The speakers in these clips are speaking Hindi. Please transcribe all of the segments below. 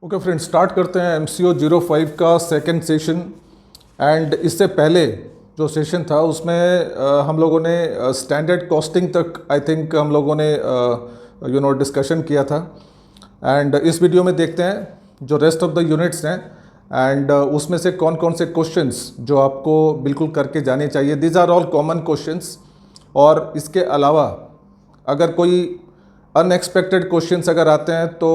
ओके फ्रेंड्स, स्टार्ट करते हैं MCO 05 का सेकंड सेशन। एंड इससे पहले जो सेशन था उसमें हम लोगों ने स्टैंडर्ड कॉस्टिंग तक आई थिंक हम लोगों ने डिस्कशन किया था। एंड इस वीडियो में देखते हैं जो रेस्ट ऑफ द यूनिट्स हैं एंड उसमें से कौन कौन से क्वेश्चंस जो आपको बिल्कुल करके जाने चाहिए। These are all common questions. और इसके अलावा अगर कोई अनएक्सपेक्टेड क्वेश्चंस अगर आते हैं तो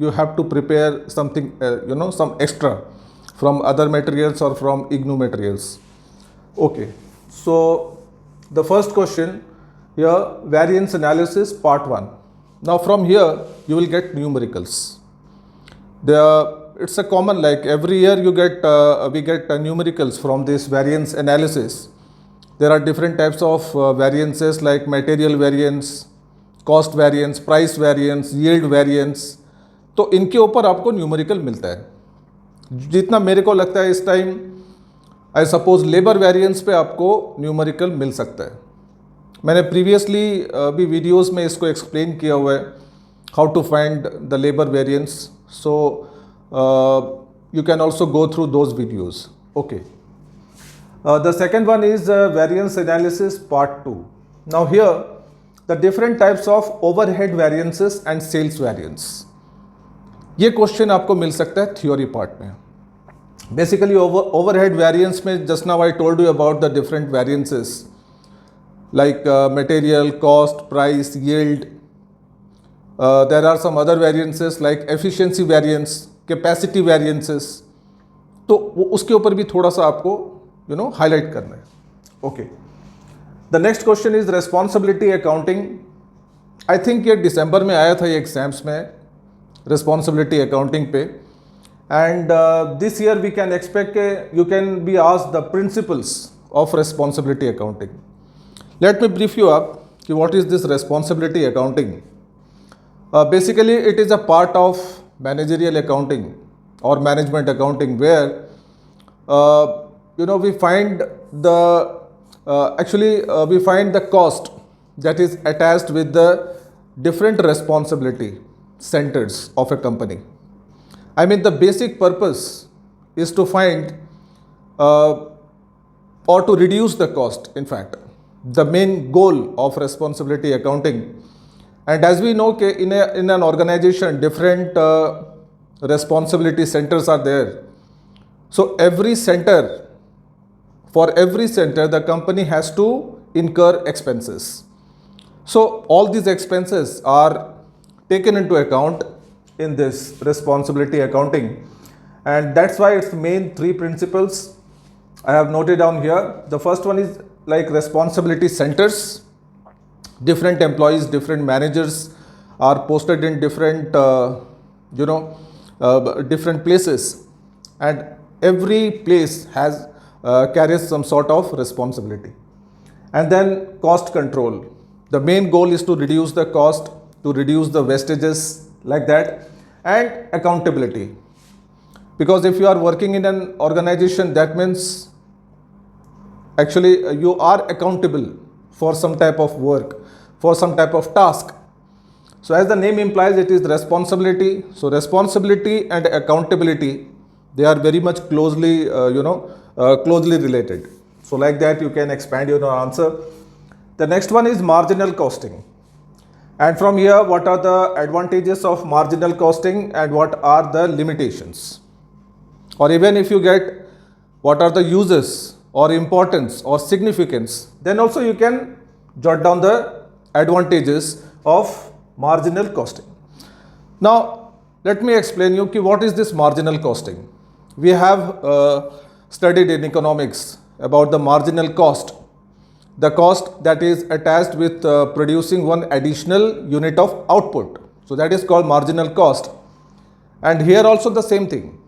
you have to prepare something some extra from other materials or from IGNOU materials. Okay, so the first question here, variance analysis part 1. Now from here you will get numericals. It's a common, like every year we get numericals from this variance analysis. There are different types of variances like material variance, cost variance, price variance, yield variance. तो इनके ऊपर आपको न्यूमेरिकल मिलता है। जितना मेरे को लगता है इस time I suppose labour variance पे आपको न्यूमेरिकल मिल सकता है। मैंने प्रीवियसली भी वीडियोस में इसको एक्सप्लेन किया हुआ है, how to find the labour variance. So you can also go through those videos. Okay, the second one is variance analysis part 2। Now here the different types of overhead variances and sales variance. ये क्वेश्चन आपको मिल सकता है थ्योरी पार्ट में। बेसिकली ओवरहेड वेरिएंस में just now I told you about the different variances like material, cost, price, yield. There are some other variances like efficiency variance, capacity variances. तो उसके ऊपर भी थोड़ा सा आपको हाईलाइट करना है। Okay, the next question is responsibility accounting. I think ये दिसंबर में आया था ये एग्जाम्स में, responsibility accounting पे। and this year we can expect you can be asked the principles of responsibility accounting. Let me brief you up कि what is this responsibility accounting. Basically it is a part of managerial accounting or management accounting where we find we find the cost that is attached with the different responsibility centers of a company. I mean, the basic purpose is to find or to reduce the cost. In fact, the main goal of responsibility accounting. And as we know, in an organization, different responsibility centers are there. So for every center, the company has to incur expenses. So all these expenses are taken into account in this responsibility accounting, and that's why its main three principles I have noted down here. The first one is like responsibility centers. Different employees, different managers are posted in different different places, and every place has carries some sort of responsibility. And then cost control. The main goal is to reduce the cost, to reduce the wastages like that. And accountability, because if you are working in an organization, that means actually you are accountable for some type of work, for some type of task. So as the name implies, it is responsibility. So responsibility and accountability, they are very much closely closely related. So like that you can expand your answer. The next one is marginal costing. And from here, what are the advantages of marginal costing and what are the limitations? Or even if you get what are the uses or importance or significance, then also you can jot down the advantages of marginal costing. Now, let me explain you what is this marginal costing. We have studied in economics about the marginal cost. The cost that is attached with producing one additional unit of output. So that is called marginal cost. And here also the same thing.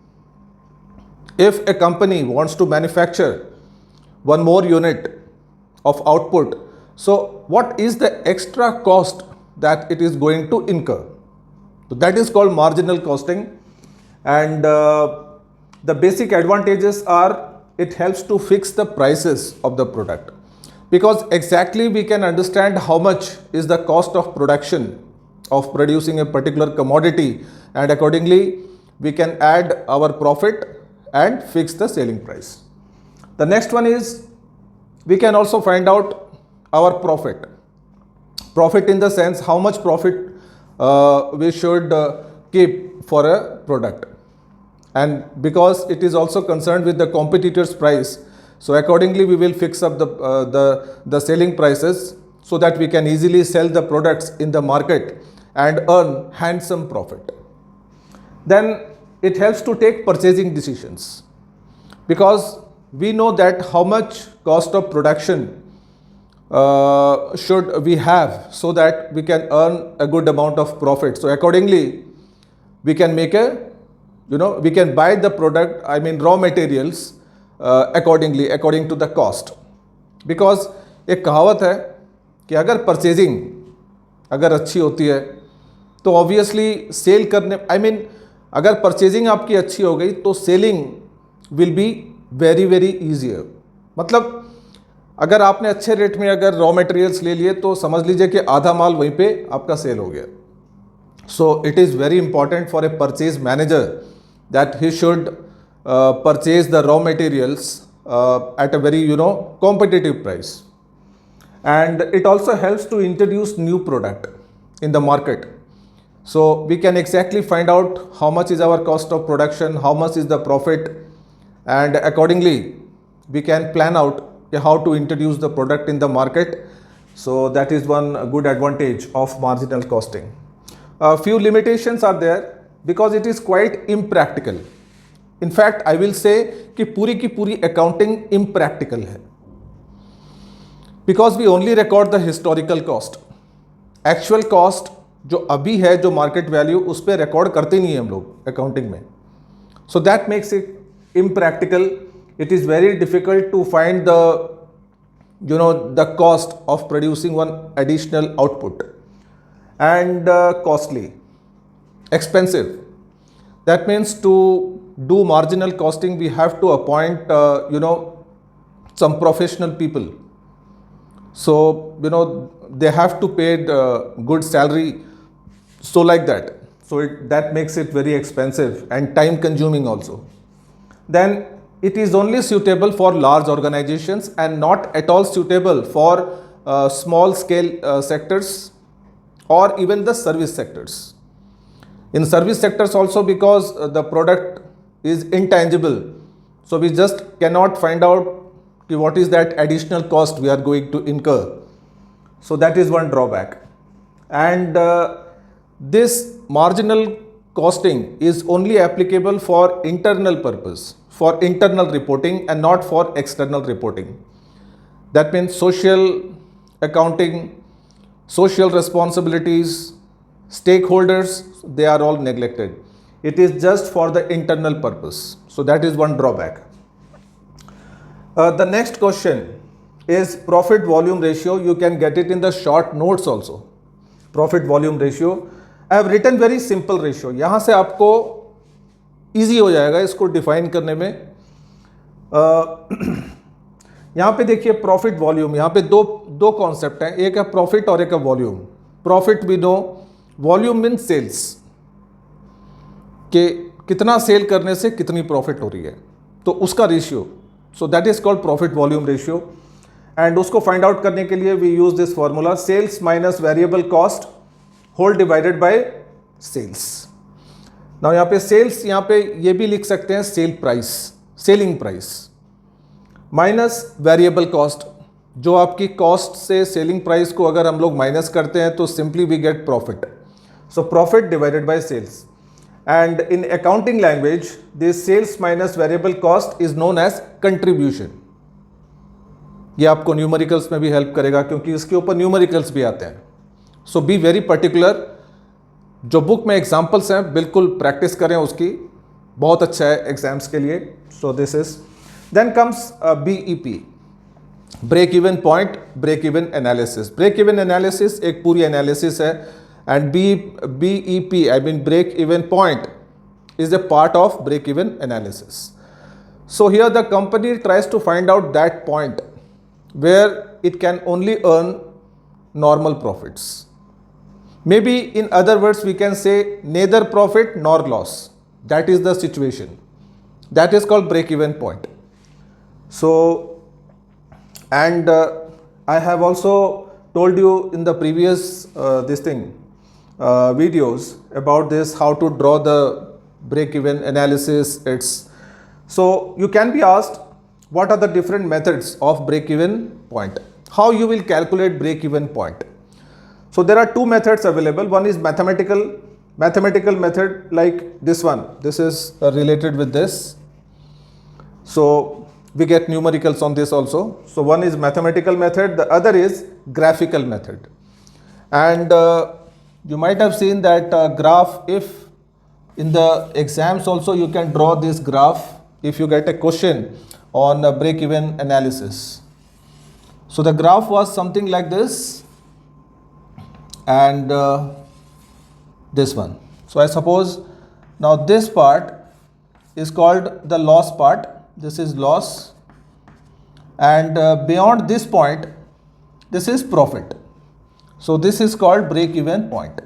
If a company wants to manufacture one more unit of output, so what is the extra cost that it is going to incur? So that is called marginal costing. And the basic advantages are it helps to fix the prices of the product. Because exactly we can understand how much is the cost of production of producing a particular commodity, and accordingly we can add our profit and fix the selling price. The next one is we can also find out our profit. Profit in the sense how much profit we should keep for a product, and because it is also concerned with the competitor's price, so accordingly we will fix up the selling prices so that we can easily sell the products in the market and earn handsome profit. Then it helps to take purchasing decisions, because we know that how much cost of production should we have so that we can earn a good amount of profit. So accordingly we can make we can buy the product, I mean raw materials, according to the cost. Because एक कहावत है कि अगर परचेजिंग अगर अच्छी होती है तो ऑब्वियसली सेल करने, आई मीन अगर परचेजिंग आपकी अच्छी हो गई तो selling will be very very easier. मतलब अगर आपने अच्छे रेट में अगर रॉ मटेरियल्स ले लिए तो समझ लीजिए कि आधा माल वहीं पे आपका सेल हो गया. So it is very important for a purchase manager that he should purchase the raw materials at a very competitive price. And it also helps to introduce new product in the market. So we can exactly find out how much is our cost of production, how much is the profit, and accordingly we can plan out how to introduce the product in the market. So that is one good advantage of marginal costing. A few limitations are there because it is quite impractical. In fact, I will say कि पूरी की पूरी accounting impractical है, because we only record the historical cost. Actual cost जो अभी है, जो market value, उस पर record करते नहीं हैं हम लोग accounting में. So that makes it impractical. It is very difficult to find the cost of producing one additional output, and costly, expensive. That means to do marginal costing we have to appoint some professional people. So they have to pay good salary, so like that. So that makes it very expensive and time consuming also. Then it is only suitable for large organizations and not at all suitable for small scale sectors or even the service sectors. In service sectors also, because the product is intangible, so we just cannot find out what is that additional cost we are going to incur. So that is one drawback. And this marginal costing is only applicable for internal purpose, for internal reporting, and not for external reporting. That means social accounting, social responsibilities, stakeholders, they are all neglected. It is just for the internal purpose. So that is one drawback. The next question is profit volume ratio. You can get it in the short notes also. Profit volume ratio. I have written very simple ratio. यहाँ से आपको easy हो जाएगा इसको define करने में. यहाँ पे देखिए प्रॉफिट वॉल्यूम, यहाँ पे दो कॉन्सेप्ट हैं, एक है प्रॉफिट और एक है volume. Profit we know, volume mean sales, कि कितना सेल करने से कितनी प्रॉफिट हो रही है, तो उसका ratio. So that is called profit volume ratio. And उसको फाइंड आउट करने के लिए we use this formula, sales minus variable cost whole divided by sales. Now यहाँ पे सेल्स, यहाँ पे ये भी लिख सकते हैं sale price, selling price, minus variable cost. जो आपकी कॉस्ट से सेलिंग प्राइस को अगर हम लोग माइनस करते हैं तो simply we get profit. So profit divided by sales. And in accounting language, this sales minus variable cost is known as contribution. ये आपको न्यूमेरिकल्स में भी हेल्प करेगा क्योंकि इसके ऊपर न्यूमेरिकल्स भी आते हैं. सो बी वेरी पर्टिकुलर. जो बुक में एग्जाम्पल्स हैं बिल्कुल प्रैक्टिस करें उसकी, बहुत अच्छा है एग्जाम्स के लिए. So this is. Then comes BEP, break even point, break even analysis. Break even analysis एक पूरी एनालिसिस है, and BEP, I mean break even point, is a part of break even analysis. So here the company tries to find out that point where it can only earn normal profits. Maybe in other words we can say neither profit nor loss. That is the situation. That is called break even point. So and I have also told you in the previous videos about this, how to draw the break even analysis. So you can be asked, what are the different methods of break even point? How you will calculate break even point? So there are two methods available. One is mathematical method, like this one. This is related with this. So we get numericals on this also. So one is mathematical method, the other is graphical method. And you might have seen that graph, if in the exams also you can draw this graph if you get a question on break even analysis. So the graph was something like this, and this one. So I suppose now this part is called the loss part. This is loss, and beyond this point, this is profit. So this is called break even point.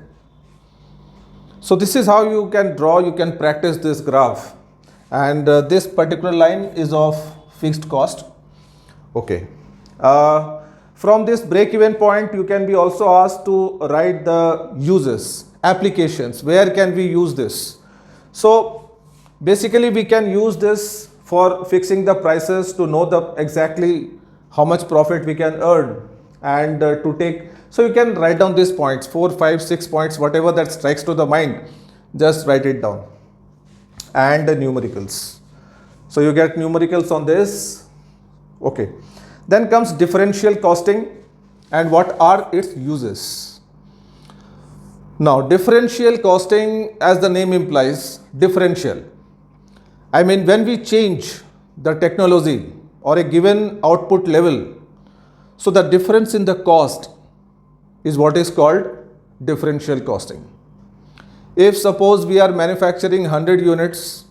So this is how you can draw, you can practice this graph. And this particular line is of fixed cost. Okay. From this break even point, you can be also asked to write the uses, applications. Where can we use this? So basically we can use this for fixing the prices, to know the exactly how much profit we can earn, and to take. So you can write down these points, 4, 5, 6 points, whatever that strikes to the mind, just write it down. And the numericals. So you get numericals on this. Okay. Then comes differential costing, and what are its uses? Now differential costing, as the name implies, differential. I mean, when we change the technology or a given output level, so the difference in the cost is what is called differential costing. If suppose we are manufacturing 100 units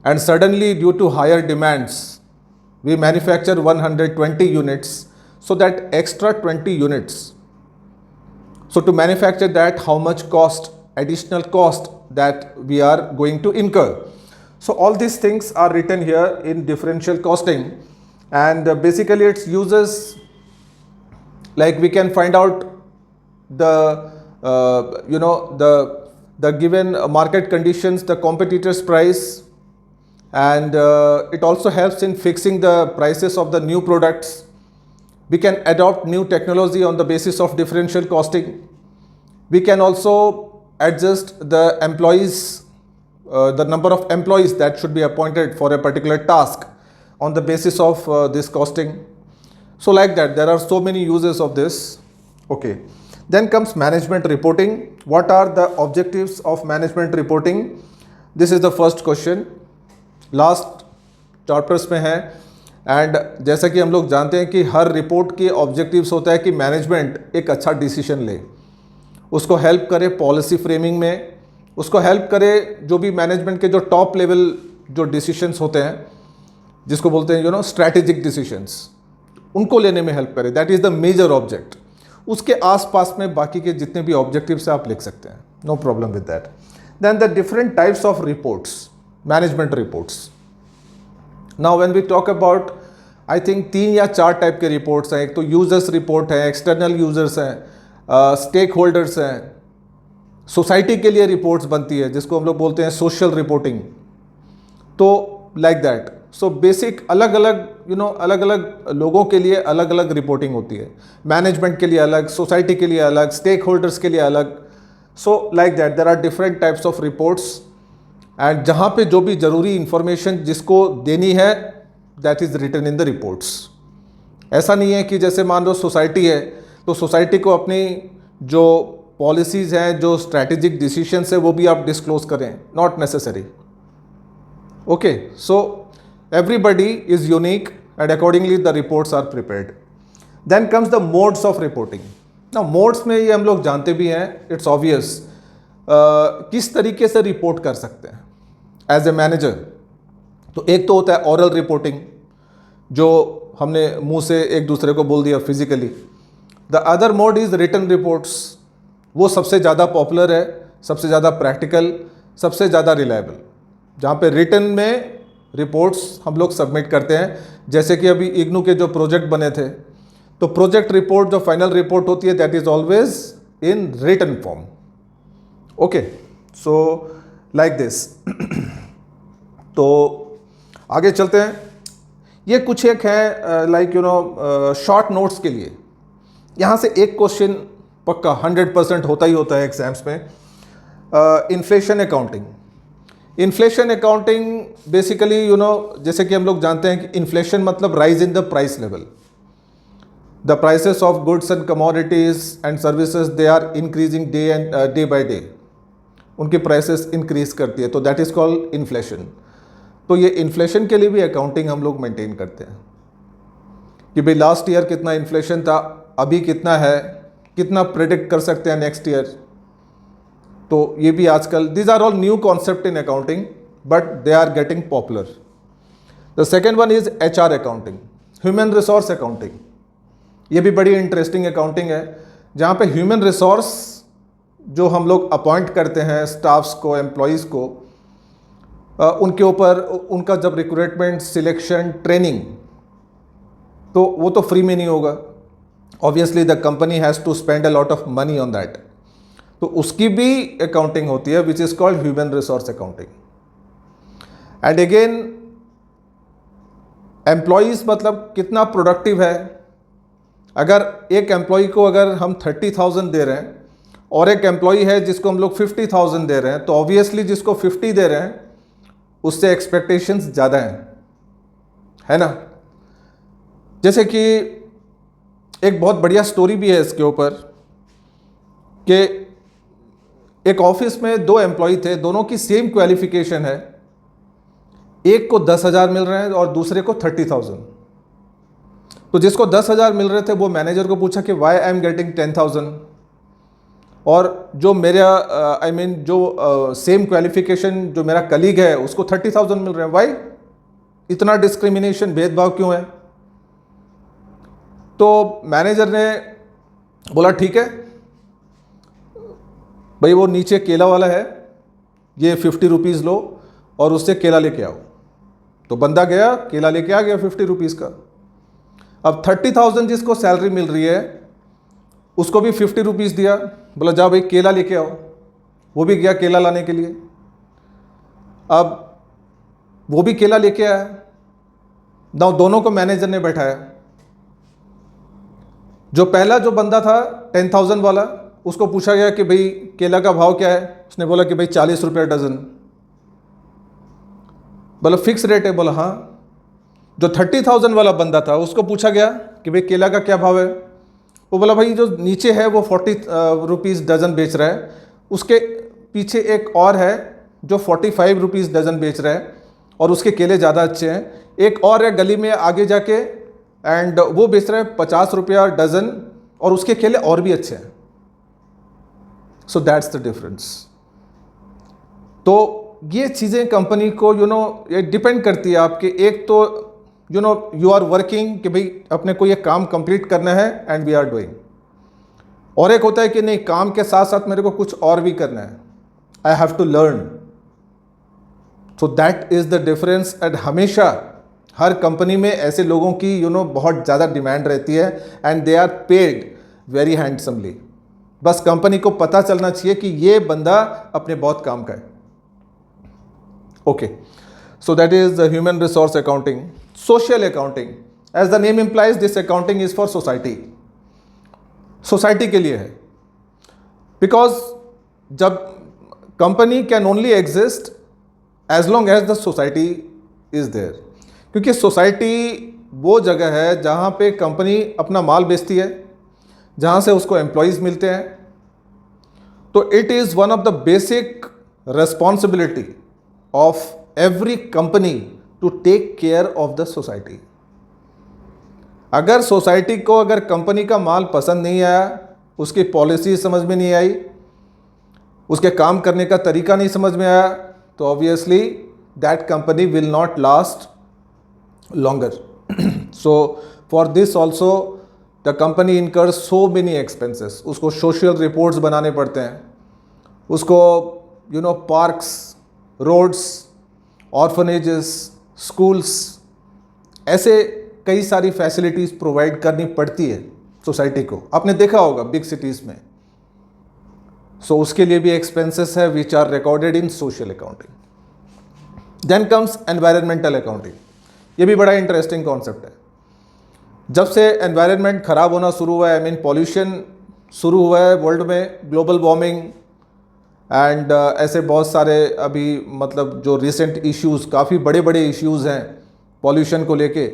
and suddenly due to higher demands, we manufacture 120 units, so that extra 20 units. So to manufacture that, how much cost, additional cost that we are going to incur. So all these things are written here in differential costing, and basically its uses, like we can find out the the given market conditions, the competitor's price, and it also helps in fixing the prices of the new products. We can adopt new technology on the basis of differential costing. We can also adjust the employees, the number of employees that should be appointed for a particular task on the basis of this costing. So like that, there are so many uses of this. Okay. Then comes management reporting. What are the objectives of management reporting? This is the first question. Last chapters में है, एंड जैसा कि हम लोग जानते हैं कि हर रिपोर्ट के ऑब्जेक्टिव्स होता है कि मैनेजमेंट एक अच्छा डिसीजन ले, उसको हेल्प करे पॉलिसी फ्रेमिंग में, उसको हेल्प करे जो भी मैनेजमेंट के जो टॉप लेवल जो डिसीजंस होते हैं, जिसको बोलते हैं स्ट्रैटेजिक डिसीजंस, उनको लेने में हेल्प करे. That is the major object. उसके आसपास में बाकी के जितने भी ऑब्जेक्टिव्स आप लिख सकते हैं, no problem with that. Then the different types of reports, management reports. Now when we talk about, I think 3 या 4 टाइप के रिपोर्ट्स हैं. एक तो यूजर्स रिपोर्ट है, एक्सटर्नल यूजर्स हैं, स्टेक होल्डर्स हैं, सोसाइटी के लिए रिपोर्ट्स बनती है जिसको हम लोग बोलते हैं सोशल रिपोर्टिंग. तो लाइक दैट. सो बेसिक अलग अलग लोगों के लिए अलग अलग रिपोर्टिंग होती है. मैनेजमेंट के लिए अलग, सोसाइटी के लिए अलग, स्टेक होल्डर्स के लिए अलग. So like that there are different types of reports, and जहाँ पे जो भी ज़रूरी इंफॉर्मेशन जिसको देनी है, that is written in the reports. ऐसा नहीं है कि जैसे मान लो सोसाइटी है तो सोसाइटी को अपनी जो पॉलिसीज़ हैं, जो स्ट्रैटेजिक डिसीजंस है, वो भी आप डिस्क्लोज करें. Not necessary. Okay. So everybody is unique, and accordingly the reports are prepared. Then comes the modes of reporting. Now modes में ये हम लोग जानते भी हैं, it's obvious. किस तरीके से रिपोर्ट कर सकते हैं एज ए मैनेजर. तो एक तो होता है ओरल रिपोर्टिंग, जो हमने मुंह से एक दूसरे को बोल दिया physically. The other mode is written reports. वो सबसे ज़्यादा पॉपुलर है, सबसे ज़्यादा प्रैक्टिकल, सबसे ज़्यादा रिलायबल, जहाँ पे रिटन में रिपोर्ट्स हम लोग सबमिट करते हैं। जैसे कि अभी इग्नू के जो प्रोजेक्ट बने थे, तो प्रोजेक्ट रिपोर्ट जो फाइनल रिपोर्ट होती है that is always in written form. Okay, so like this. तो आगे चलते हैं। ये कुछ एक है लाइक शॉर्ट नोट्स के लिए। यहाँ से एक क्वेश्चन पक्का 100% होता ही होता है एग्जाम्स में। Inflation accounting. Inflation accounting basically जैसे कि हम लोग जानते हैं कि इन्फ्लेशन मतलब rise in the price level. The prices of goods and commodities and services they are increasing day by day. उनकी प्राइसेस इंक्रीज करती है, तो दैट इज कॉल्ड इन्फ्लेशन। तो ये इन्फ्लेशन के लिए भी अकाउंटिंग हम लोग मेंटेन करते हैं कि भाई लास्ट ईयर कितना इन्फ्लेशन था, अभी कितना है, कितना प्रेडिक्ट कर सकते हैं नेक्स्ट ईयर। तो ये भी आजकल, these are all new concept in accounting but they are getting popular. The second one is HR accounting, human resource accounting. ये भी बड़ी इंटरेस्टिंग अकाउंटिंग है, जहाँ पे ह्यूमन रिसोर्स जो हम लोग अपॉइंट करते हैं स्टाफ्स को, एम्प्लॉयज़ को, उनके ऊपर उनका जब रिक्रूटमेंट, सिलेक्शन, ट्रेनिंग, तो वो तो फ्री में नहीं होगा। Obviously the company has to spend a lot of money on that. तो उसकी भी अकाउंटिंग होती है which is called human resource accounting. And again employees मतलब कितना प्रोडक्टिव है। अगर एक एम्प्लॉय को अगर हम 30,000 दे रहे हैं और एक एम्प्लॉय है जिसको हम लोग 50,000 दे रहे हैं, तो ऑब्वियसली जिसको 50 दे रहे हैं उससे एक्सपेक्टेशंस ज़्यादा हैं, है ना। जैसे कि एक बहुत बढ़िया स्टोरी भी है इसके ऊपर कि एक ऑफिस में 2 एम्प्लॉय थे, दोनों की सेम क्वालिफिकेशन है। एक को 10,000 मिल रहे हैं और दूसरे को 30,000। तो जिसको 10,000 मिल रहे थे वो मैनेजर को पूछा कि वाई आई एम गेटिंग 10,000, और जो मेरा जो सेम क्वालिफिकेशन जो मेरा कलीग है उसको 30,000 मिल रहे हैं, वाई इतना डिस्क्रिमिनेशन, भेदभाव क्यों है। तो मैनेजर ने बोला ठीक है भाई, वो नीचे केला वाला है, ये 50 रुपीज़ लो और उससे केला लेके आओ। तो बंदा गया, केला लेके आ गया 50 रुपीज़ का। अब 30,000 जिसको सैलरी मिल रही है उसको भी 50 रुपीज़ दिया, बोला जा भाई केला लेके आओ। वो भी गया केला लाने के लिए। अब वो भी केला लेके आया। दोनों को मैनेजर ने बैठाया। जो पहला जो बंदा था 10,000 वाला, उसको पूछा गया कि भाई केला का भाव क्या है। उसने बोला कि भाई 40 रुपये डजन। बोला फिक्स रेट है। बोला हाँ। जो 30,000 वाला बंदा था उसको पूछा गया कि भाई केला का क्या भाव है। वो बोला भाई जो नीचे है वो 40 रुपीज़ डज़न बेच रहा है, उसके पीछे एक और है जो 45 रुपीज़ डज़न बेच रहा है और उसके केले ज़्यादा अच्छे हैं। एक और है गली में आगे जाके एंड वो बेच रहा है 50 रुपया डज़न और उसके केले और भी अच्छे हैं। So that's the difference. तो ये चीज़ें कंपनी को ये डिपेंड करती है आपके, एक तो यू आर वर्किंग कि भाई अपने को ये काम कंप्लीट करना है एंड वी आर डूइंग, और एक होता है कि नहीं काम के साथ साथ मेरे को कुछ और भी करना है, I have to learn. So that is the difference. And हमेशा हर कंपनी में ऐसे लोगों की बहुत ज़्यादा डिमांड रहती है and they are paid very handsomely. बस कंपनी को पता चलना चाहिए कि ये बंदा अपने बहुत काम का है। Okay, so that is the human resource accounting. Social accounting, as the name implies, this accounting is for society. Society के लिए है, बिकॉज जब company can only exist as long as the society is there, क्योंकि सोसाइटी वो जगह है जहाँ पे कंपनी अपना माल बेचती है, जहाँ से उसको एम्प्लॉयज़ मिलते हैं। तो it is one of the basic responsibility of every company to take care of the society. अगर सोसाइटी को अगर कंपनी का माल पसंद नहीं आया, उसकी पॉलिसी समझ में नहीं आई, उसके काम करने का तरीका नहीं समझ में आया, तो obviously that company will not last longer. So for this also the company incurs so many expenses. उसको सोशल रिपोर्ट्स बनाने पड़ते हैं, उसको पार्क्स, रोड्स, ऑर्फनेजेस, स्कूल्स, ऐसे कई सारी फैसिलिटीज़ प्रोवाइड करनी पड़ती है सोसाइटी को. आपने देखा होगा बिग सिटीज़ में. सो उसके लिए भी एक्सपेंसेस है which are recorded in social accounting. Then comes environmental accounting. ये भी बड़ा इंटरेस्टिंग कॉन्सेप्ट है. जब से एनवायरनमेंट ख़राब होना शुरू हुआ है, पॉल्यूशन शुरू हुआ है वर्ल्ड में, ग्लोबल वार्मिंग एंड ऐसे बहुत सारे अभी मतलब जो रिसेंट इश्यूज़, काफ़ी बड़े बड़े इश्यूज़ हैं पॉल्यूशन को लेके.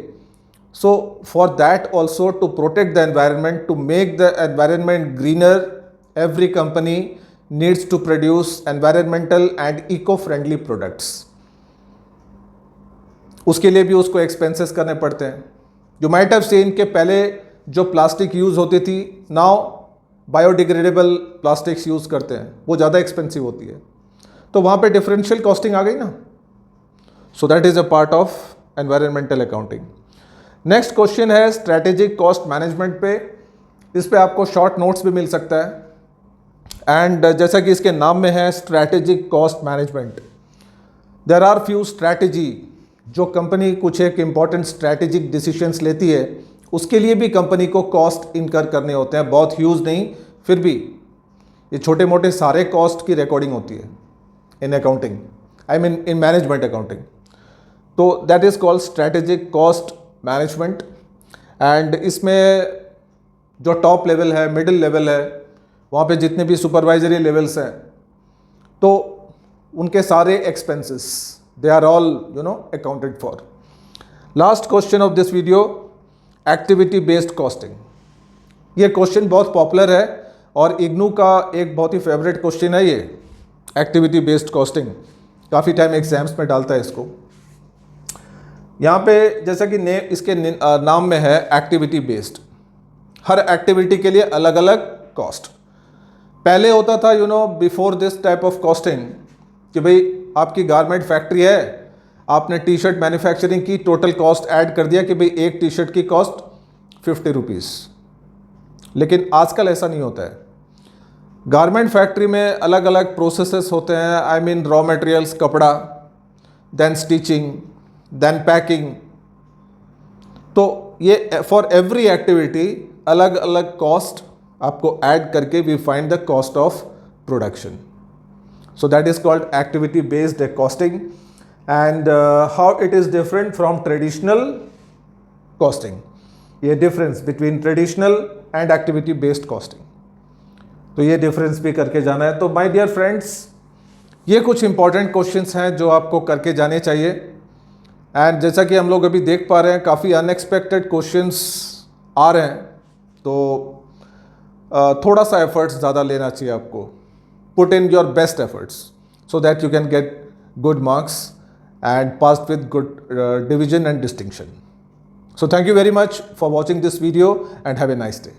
So for that also, to protect the environment, to make the environment greener, every company needs to produce environmental and eco-friendly products. उसके लिए भी उसको एक्सपेंसेस करने पड़ते हैं. जो माइट हैव सीन के पहले जो प्लास्टिक यूज़ होती थी, नाउ बायोडिग्रेडेबल प्लास्टिक्स यूज़ करते हैं, वो ज़्यादा एक्सपेंसिव होती है. तो वहाँ पे डिफरेंशियल कॉस्टिंग आ गई ना. सो that is a part of environmental accounting. Next question है स्ट्रैटेजिक कॉस्ट मैनेजमेंट पे. इस पे आपको शॉर्ट नोट्स भी मिल सकता है. एंड जैसा कि इसके नाम में है strategic cost management, there are few strategy. जो कंपनी कुछ एक इम्पॉर्टेंट स्ट्रैटेजिक डिसीजंस लेती है, उसके लिए भी कंपनी को कॉस्ट इनकर करने होते हैं. बहुत ह्यूज नहीं, फिर भी ये छोटे मोटे सारे कॉस्ट की रिकॉर्डिंग होती है in accounting, I mean in management accounting. तो that is called strategic cost management. And इसमें जो टॉप लेवल है, मिडिल लेवल है, वहाँ पे जितने भी सुपरवाइजरी लेवल्स हैं, तो उनके सारे expenses they are all accounted for. Last question of this video, activity based costing. ये क्वेश्चन बहुत पॉपुलर है और इग्नू का एक बहुत ही फेवरेट क्वेश्चन है ये एक्टिविटी बेस्ड कॉस्टिंग. काफ़ी टाइम एग्जाम्स में डालता है इसको. यहाँ पे जैसा कि इसके नाम में है एक्टिविटी बेस्ड. हर एक्टिविटी के लिए अलग अलग कॉस्ट. पहले होता था before this type of costing कि भाई आपकी गारमेंट फैक्ट्री है, आपने टी शर्ट मैन्युफैक्चरिंग की, टोटल कॉस्ट ऐड कर दिया कि भाई एक टी शर्ट की कॉस्ट 50 रुपीज़. लेकिन आजकल ऐसा नहीं होता है. गारमेंट फैक्ट्री में अलग अलग प्रोसेसेस होते हैं, आई मीन रॉ मटेरियल्स, कपड़ा, देन स्टिचिंग, देन पैकिंग. तो ये फॉर एवरी एक्टिविटी अलग अलग कॉस्ट आपको ऐड करके we find the cost of production. So that is called activity based costing. And how it is different from traditional costing. ये difference between traditional and activity based costing, तो ये डिफरेंस भी करके जाना है. तो माय डियर फ्रेंड्स, ये कुछ इंपॉर्टेंट क्वेश्चंस हैं जो आपको करके जाने चाहिए. एंड जैसा कि हम लोग अभी देख पा रहे हैं, काफ़ी अनएक्सपेक्टेड क्वेश्चंस आ रहे हैं. तो थोड़ा सा एफर्ट्स ज़्यादा लेना चाहिए आपको. Put in your best efforts so that you can get good marks and pass with good division and distinction. So thank you very much for watching this video and have a nice day.